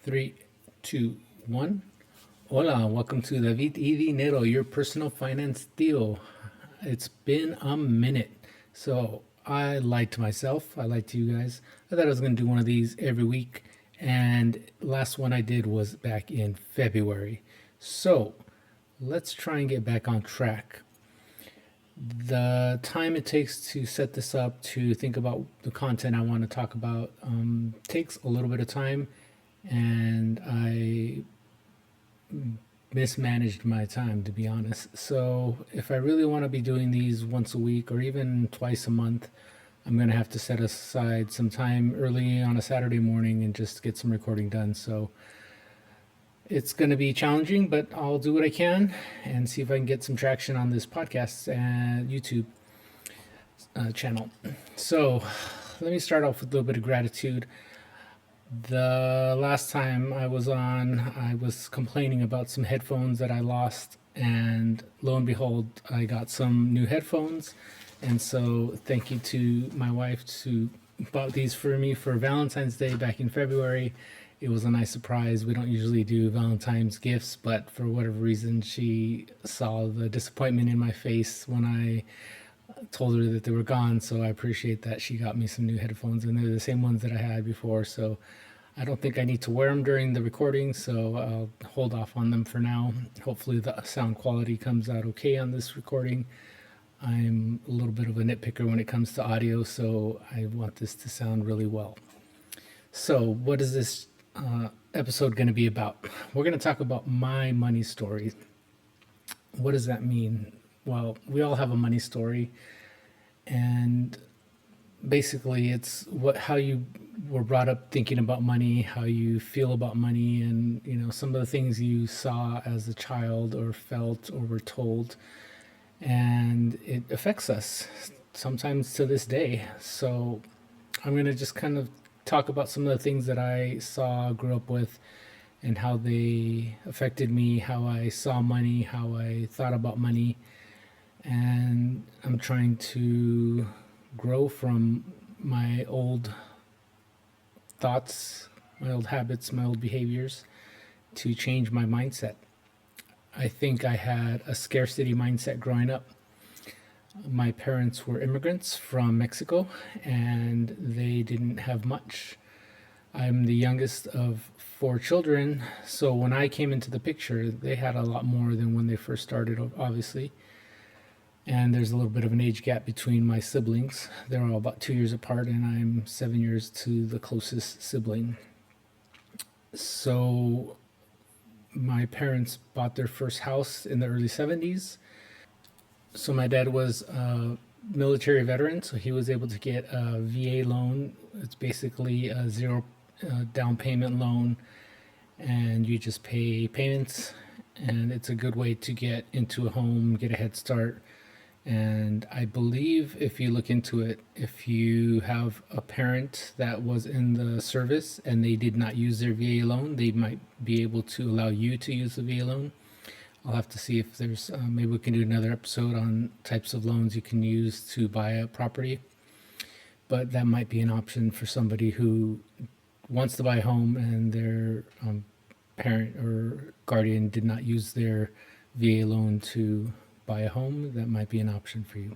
Three, two, one. Hola, welcome to DYD Dinero, your personal finance deal. It's been a minute. So I lied to myself. I lied to you guys. I thought I was going to do one of these every week. And last one I did was back in February. So let's try and get back on track. The time it takes to set this up, to think about the content I want to talk about, takes a little bit of time. And I mismanaged my time, to be honest. So if I really want to be doing these once a week or even twice a month, I'm going to have to set aside some time early on a Saturday morning and just get some recording done. So it's going to be challenging, but I'll do what I can and see if I can get some traction on this podcast and YouTube channel. So let me start off with a little bit of gratitude. The last time I was on, I was complaining about some headphones that I lost, and lo and behold, I got some new headphones. And so, thank you to my wife who bought these for me for Valentine's Day back in February. It was a nice surprise. We don't usually do Valentine's gifts, but for whatever reason, she saw the disappointment in my face when I told her that they were gone. So I appreciate that she got me some new headphones, and they're the same ones that I had before. So I don't think I need to wear them during the recording, so I'll hold off on them for now. Hopefully the sound quality comes out okay on this recording. I'm a little bit of a nitpicker when it comes to audio, so I want this to sound really well. So what is this episode going to be about? We're going to talk about my money story. What does that mean? Well, we all have a money story, and basically it's how you were brought up thinking about money, how you feel about money, and some of the things you saw as a child or felt or were told, and it affects us sometimes to this day. So I'm going to just kind of talk about some of the things that I saw, grew up with, and how they affected me, how I saw money, how I thought about money. And I'm trying to grow from my old thoughts, my old habits, my old behaviors to change my mindset. I think I had a scarcity mindset growing up. My parents were immigrants from Mexico and they didn't have much. I'm the youngest of four children, so when I came into the picture, they had a lot more than when they first started, obviously. And there's a little bit of an age gap between my siblings. They're all about 2 years apart, and I'm 7 years to the closest sibling. So my parents bought their first house in the early 70s. So my dad was a military veteran, so he was able to get a VA loan. It's basically a zero down payment loan, and you just pay payments. And it's a good way to get into a home, get a head start. And I believe if you look into it, if you have a parent that was in the service and they did not use their VA loan, they might be able to allow you to use the VA loan. I'll have to see if there's, maybe we can do another episode on types of loans you can use to buy a property. But that might be an option for somebody who wants to buy a home and their parent or guardian did not use their VA loan to buy a home. That might be an option for you.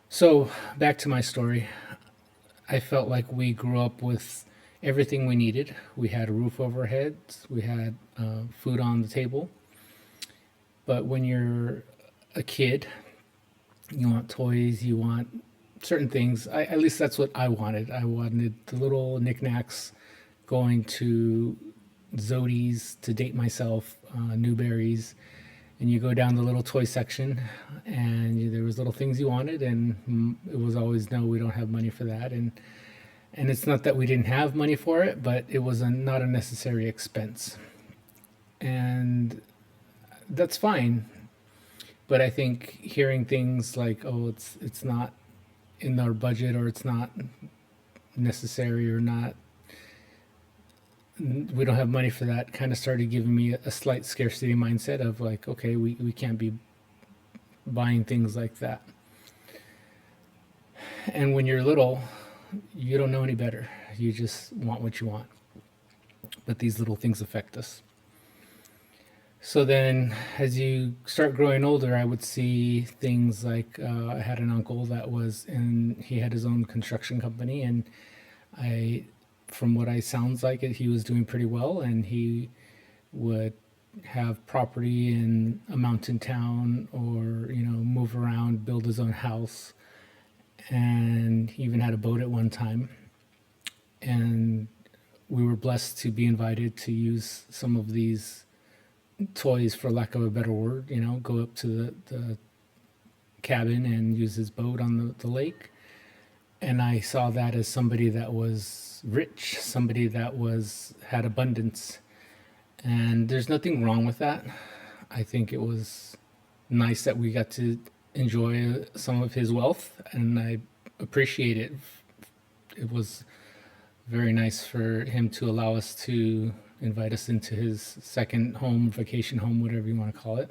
So back to my story. I felt like we grew up with everything we needed. We had a roof over our heads. We had food on the table. But when you're a kid, you want toys, you want certain things. At least that's what I wanted. I wanted the little knickknacks, going to Zodi's, to date myself, Newberry's, and you go down the little toy section, and there was little things you wanted, and it was always, no, we don't have money for that. And it's not that we didn't have money for it, but it was not a necessary expense, and that's fine. But I think hearing things like, oh, it's not in our budget, or it's not necessary, or not, we don't have money for that, kind of started giving me a slight scarcity mindset of like, okay, we can't be buying things like that. And when you're little, you don't know any better. You just want what you want. but these little things affect us. So then, as you start growing older, I would see things like I had an uncle that was, and he had his own construction company, and I, from what I sounds like it, he was doing pretty well, and he would have property in a mountain town, or move around, build his own house, and he even had a boat at one time. And we were blessed to be invited to use some of these toys, for lack of a better word, go up to the cabin and use his boat on the lake. And I saw that as somebody that was rich, somebody that had abundance. And there's nothing wrong with that. I think it was nice that we got to enjoy some of his wealth, and I appreciate it. It was very nice for him to allow us to invite us into his second home, vacation home, whatever you want to call it.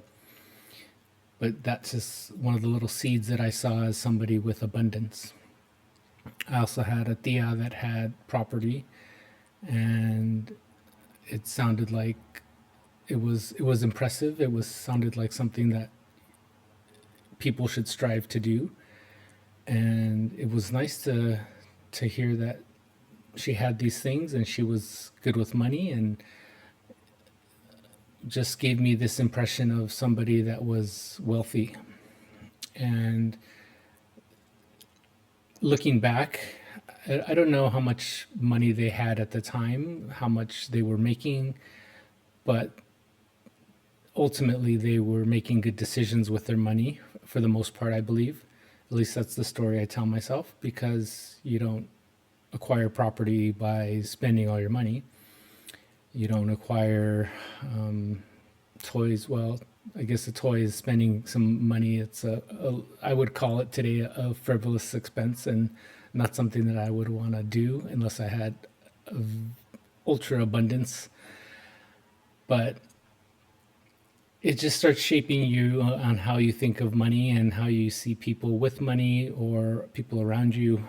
But that's just one of the little seeds that I saw as somebody with abundance. I also had a tia that had property, and it sounded like it was impressive. It was sounded like something that people should strive to do, and it was nice to hear that she had these things and she was good with money, and just gave me this impression of somebody that was wealthy. And looking back, I don't know how much money they had at the time, how much they were making, but ultimately they were making good decisions with their money for the most part, I believe. At least that's the story I tell myself, because you don't acquire property by spending all your money. You don't acquire toys. Well, I guess a toy is spending some money. It's I would call it today a frivolous expense, and not something that I would want to do unless I had ultra abundance. But it just starts shaping you on how you think of money and how you see people with money or people around you.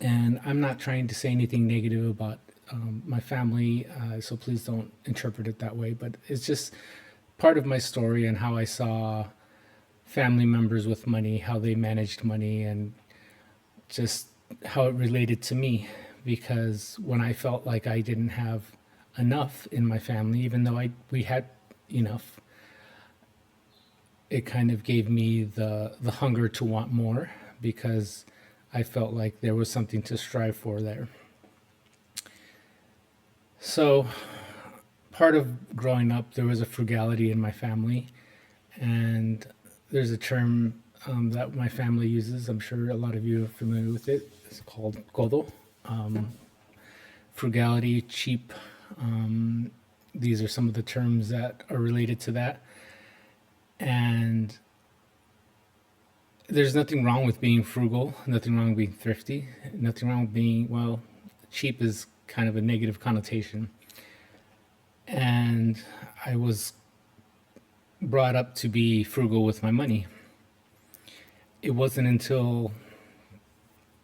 And I'm not trying to say anything negative about my family, so please don't interpret it that way. But it's just part of my story and how I saw family members with money, how they managed money, and just how it related to me. Because when I felt like I didn't have enough in my family, even though we had enough, it kind of gave me the hunger to want more, because I felt like there was something to strive for there. So part of growing up, there was a frugality in my family, and there's a term that my family uses. I'm sure a lot of you are familiar with it. It's called codo. Frugality, cheap. These are some of the terms that are related to that. And there's nothing wrong with being frugal, nothing wrong with being thrifty, nothing wrong with being, well, cheap is kind of a negative connotation. And I was brought up to be frugal with my money. It wasn't until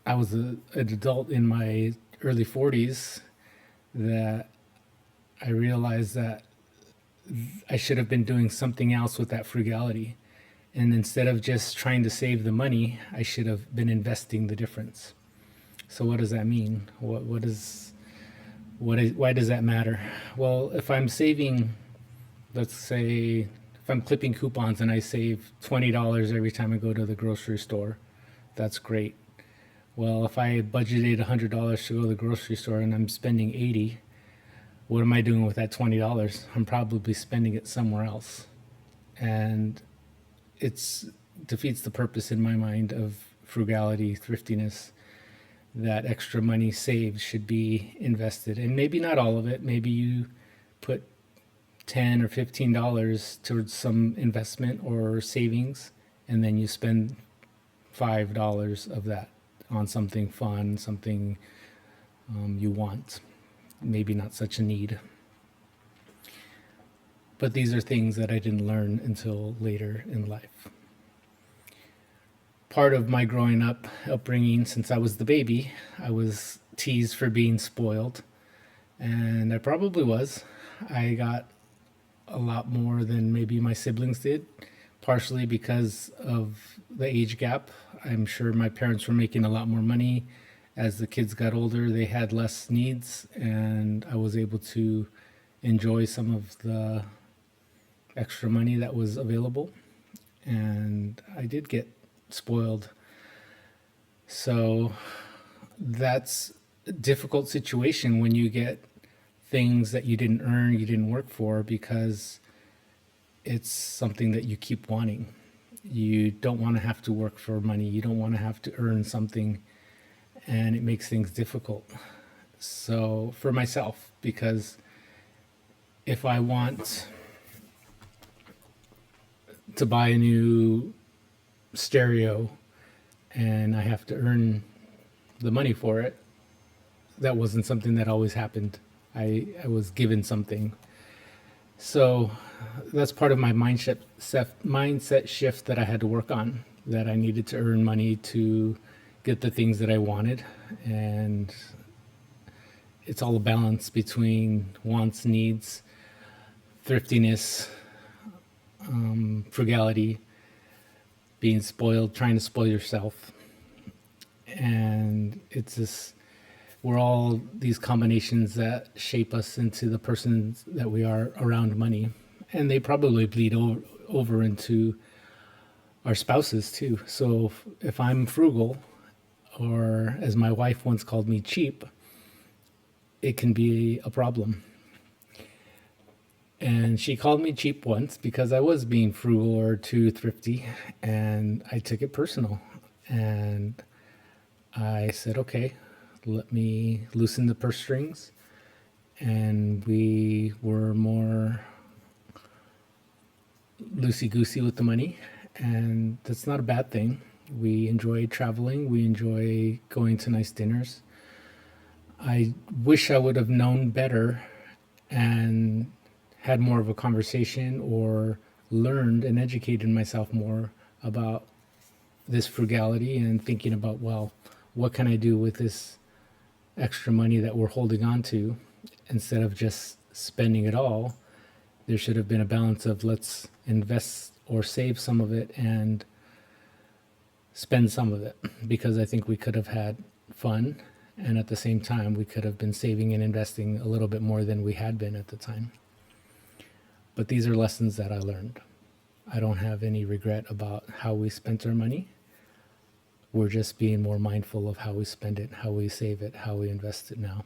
I was an adult in my early 40s that I realized that I should have been doing something else with that frugality. And instead of just trying to save the money, I should have been investing the difference. So what does that mean? Why does that matter? Well, if I'm saving, let's say, if I'm clipping coupons and I save $20 every time I go to the grocery store, that's great. Well, if I budgeted $100 to go to the grocery store and I'm spending 80, what am I doing with that $20? I'm probably spending it somewhere else. And it defeats the purpose in my mind of frugality, thriftiness. That extra money saved should be invested, and maybe not all of it. Maybe you put $10 or $15 towards some investment or savings, and then you spend $5 of that on something fun, something you want, maybe not such a need. But these are things that I didn't learn until later in life. Part of my growing up upbringing, since I was the baby, I was teased for being spoiled. And I probably was. I got a lot more than maybe my siblings did, partially because of the age gap. I'm sure my parents were making a lot more money. As the kids got older, they had less needs, and I was able to enjoy some of the extra money that was available. And I did get spoiled. So that's a difficult situation when you get things that you didn't earn, you didn't work for, because it's something that you keep wanting. You don't want to have to work for money. You don't want to have to earn something, and it makes things difficult. So for myself, because if I want to buy a new stereo and I have to earn the money for it, that wasn't something that always happened. I was given something. So that's part of my mindset shift that I had to work on, that I needed to earn money to get the things that I wanted. And it's all a balance between wants, needs, thriftiness, frugality, being spoiled, trying to spoil yourself. And it's this, we're all these combinations that shape us into the persons that we are around money. And they probably bleed over into our spouses too. So if I'm frugal, or as my wife once called me, cheap, it can be a problem. And she called me cheap once because I was being frugal or too thrifty, and I took it personal. And I said, okay, let me loosen the purse strings. And we were more loosey goosey with the money. And that's not a bad thing. We enjoy traveling, we enjoy going to nice dinners. I wish I would have known better and had more of a conversation, or learned and educated myself more about this frugality, and thinking about, well, what can I do with this extra money that we're holding on to, instead of just spending it all. There should have been a balance of, let's invest or save some of it and spend some of it, because I think we could have had fun, and at the same time we could have been saving and investing a little bit more than we had been at the time. But these are lessons that I learned. I don't have any regret about how we spent our money. We're just being more mindful of how we spend it, how we save it, how we invest it now.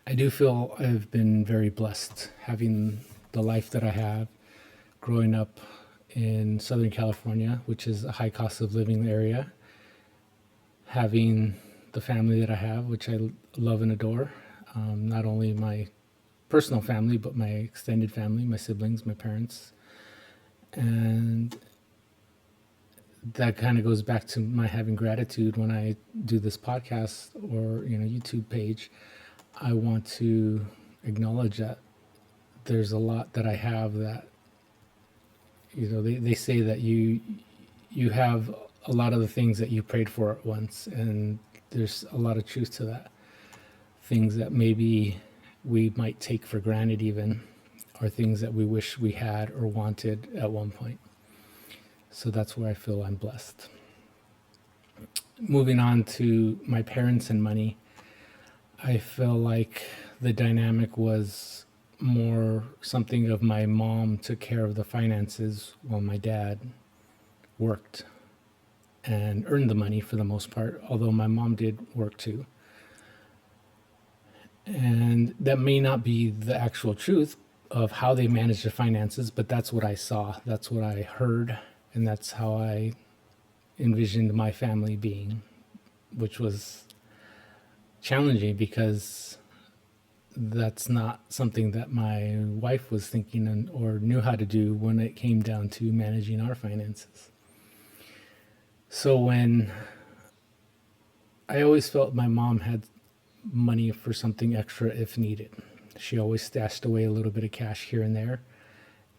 I do feel I've been very blessed having the life that I have, growing up in Southern California, which is a high cost of living area, having the family that I have, which I love and adore. Not only my personal family, but my extended family, my siblings, my parents. And that kind of goes back to my having gratitude when I do this podcast or, YouTube page. I want to acknowledge that there's a lot that I have that, they say that you have a lot of the things that you prayed for at once, and there's a lot of truth to that. Things that maybe we might take for granted even, are things that we wish we had or wanted at one point. So that's where I feel I'm blessed. Moving on to my parents and money, I feel like the dynamic was more something of my mom took care of the finances while my dad worked and earned the money for the most part, although my mom did work too. And that may not be the actual truth of how they manage their finances, but that's what I saw, that's what I heard, and that's how I envisioned my family being, which was challenging because that's not something that my wife was thinking or knew how to do when it came down to managing our finances. So when I always felt my mom had money for something extra if needed, she always stashed away a little bit of cash here and there,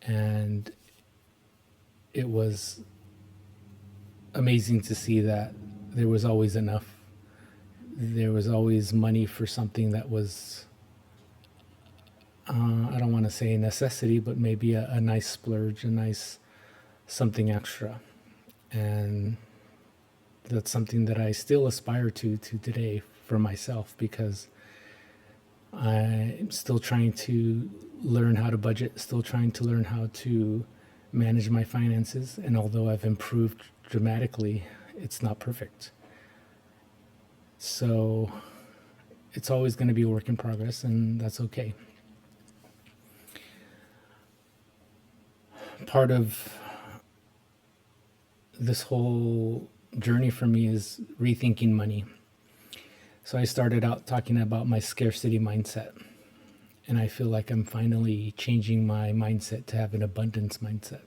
and it was amazing to see that there was always enough there was always money for something that was, I don't want to say a necessity, but maybe a nice splurge, a nice something extra. And that's something that I still aspire to today for myself, because I'm still trying to learn how to budget, still trying to learn how to manage my finances. And although I've improved dramatically, it's not perfect. So it's always going to be a work in progress, and that's okay. Part of this whole journey for me is rethinking money. So I started out talking about my scarcity mindset, and I feel like I'm finally changing my mindset to have an abundance mindset.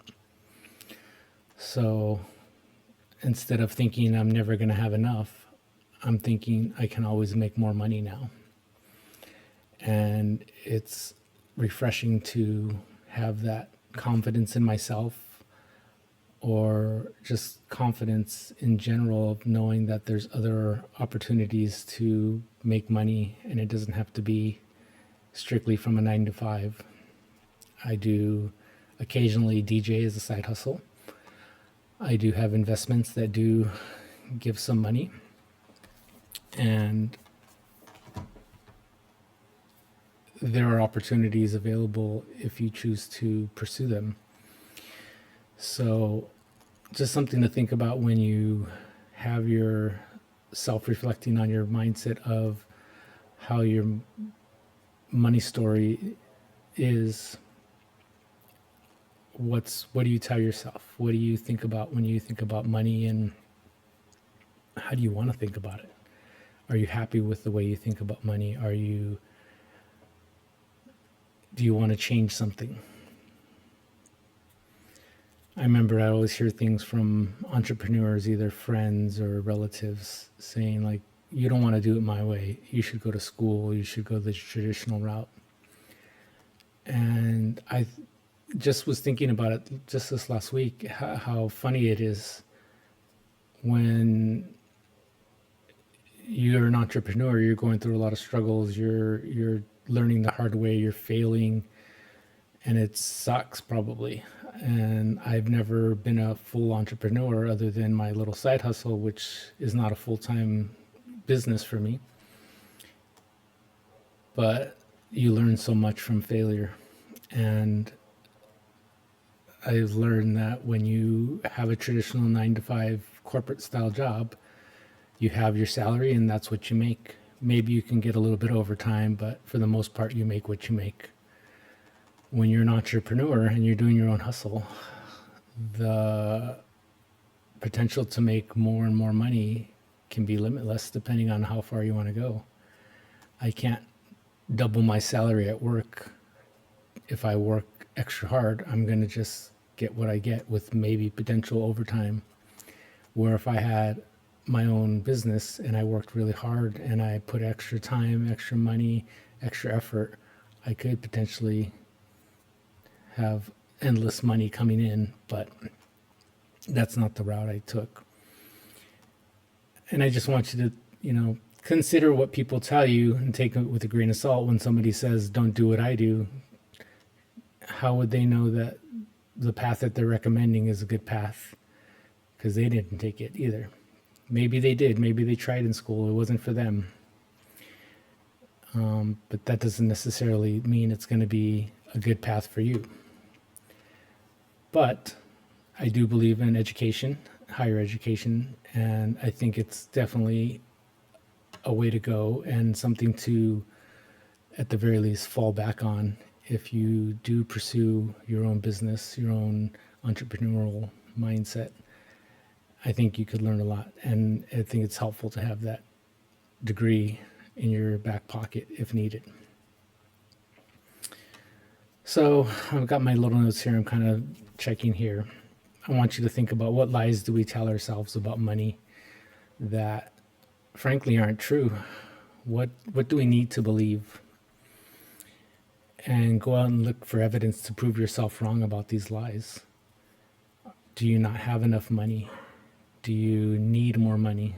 So instead of thinking I'm never going to have enough, I'm thinking I can always make more money now. And it's refreshing to have that confidence in myself, or just confidence in general of knowing that there's other opportunities to make money, and it doesn't have to be strictly from a 9 to 5. I do occasionally DJ as a side hustle. I do have investments that do give some money, and there are opportunities available if you choose to pursue them. So just something to think about when you have your self-reflecting on your mindset of how your money story is. What do you tell yourself? What do you think about when you think about money, and how do you want to think about it? Are you happy with the way you think about money? Do you want to change something? I remember I always hear things from entrepreneurs, either friends or relatives, saying like, you don't want to do it my way. You should go to school. You should go the traditional route. And I just was thinking about it just this last week, how funny it is when you're an entrepreneur, you're going through a lot of struggles, you're learning the hard way, you're failing, and it sucks probably. And I've never been a full entrepreneur other than my little side hustle, which is not a full-time business for me. But you learn so much from failure. And I've learned that when you have a traditional 9 to 5 corporate style job, you have your salary and that's what you make. Maybe you can get a little bit overtime, but for the most part, you make what you make. When you're an entrepreneur and you're doing your own hustle, the potential to make more and more money can be limitless depending on how far you want to go. I can't double my salary at work. If I work extra hard, I'm going to just get what I get with maybe potential overtime. Where if I had my own business and I worked really hard and I put extra time, extra money, extra effort, I could potentially have endless money coming in, but that's not the route I took. And I just want you to, consider what people tell you and take it with a grain of salt. When somebody says, don't do what I do, how would they know that the path that they're recommending is a good path? Because they didn't take it either. Maybe they did. Maybe they tried in school. It wasn't for them. But that doesn't necessarily mean it's going to be a good path for you. But I do believe in education, higher education, and I think it's definitely a way to go and something to, at the very least, fall back on if you do pursue your own business, your own entrepreneurial mindset. I think you could learn a lot, and I think it's helpful to have that degree in your back pocket if needed. So I've got my little notes here. I'm kind of checking here. I want you to think about, what lies do we tell ourselves about money that frankly aren't true? What do we need to believe? And go out and look for evidence to prove yourself wrong about these lies. Do you not have enough money? Do you need more money?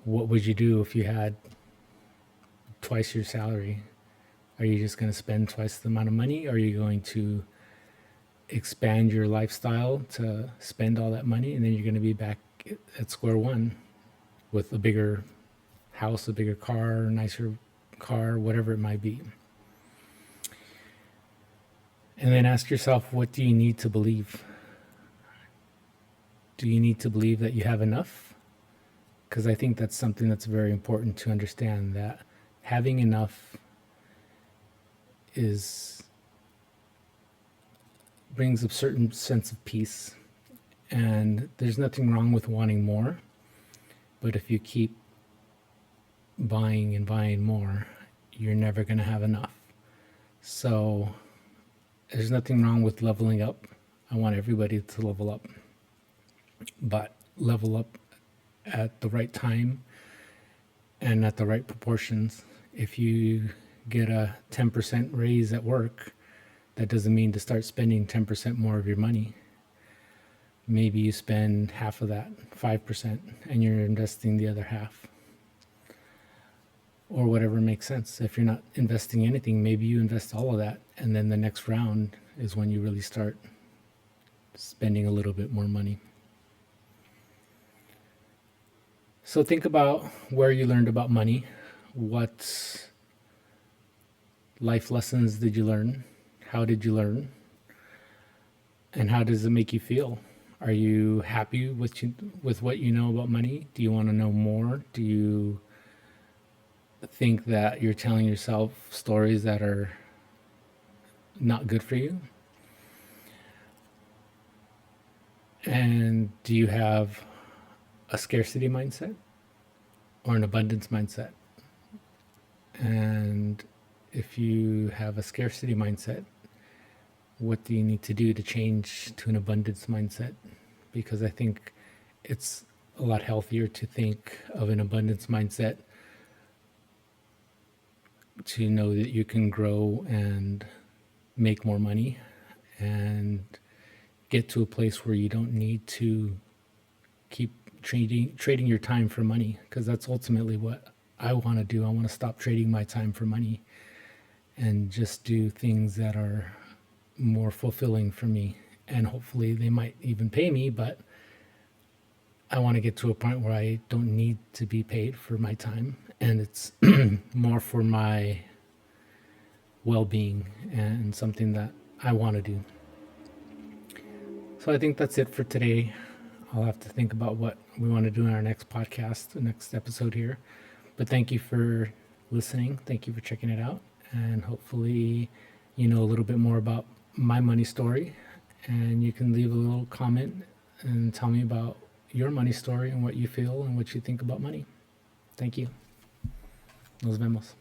What would you do if you had twice your salary? Are you just going to spend twice the amount of money? Or are you going to expand your lifestyle to spend all that money, and then you're going to be back at square one with a bigger house, a bigger car, a nicer car, whatever it might be? And then ask yourself, what do you need to believe? Do you need to believe that you have enough? Because I think that's something that's very important to understand, that having enough is brings a certain sense of peace. And there's nothing wrong with wanting more, but if you keep buying and buying more, you're never going to have enough. So there's nothing wrong with leveling up. I want everybody to level up, but level up at the right time and at the right proportions. If you get a 10% raise at work, that doesn't mean to start spending 10% more of your money. Maybe you spend half of that, 5%, and you're investing the other half, or whatever makes sense. If you're not investing anything, maybe you invest all of that, and then the next round is when you really start spending a little bit more money. So think about where you learned about money. What life lessons did you learn? How did you learn? And how does it make you feel? Are you happy with what you know about money? Do you want to know more? Do you think that you're telling yourself stories that are not good for you? And do you have a scarcity mindset or an abundance mindset? And if you have a scarcity mindset, what do you need to do to change to an abundance mindset? Because I think it's a lot healthier to think of an abundance mindset, to know that you can grow and make more money and get to a place where you don't need to keep trading your time for money, because that's ultimately what I want to do. I want to stop trading my time for money and just do things that are more fulfilling for me. And hopefully they might even pay me, but I want to get to a point where I don't need to be paid for my time, and it's more for my well-being and something that I want to do. So I think that's it for today. I'll have to think about what we want to do in our next podcast, the next episode here. But thank you for listening. Thank you for checking it out. And hopefully you know a little bit more about my money story. And you can leave a little comment and tell me about your money story and what you feel and what you think about money. Thank you. Nos vemos.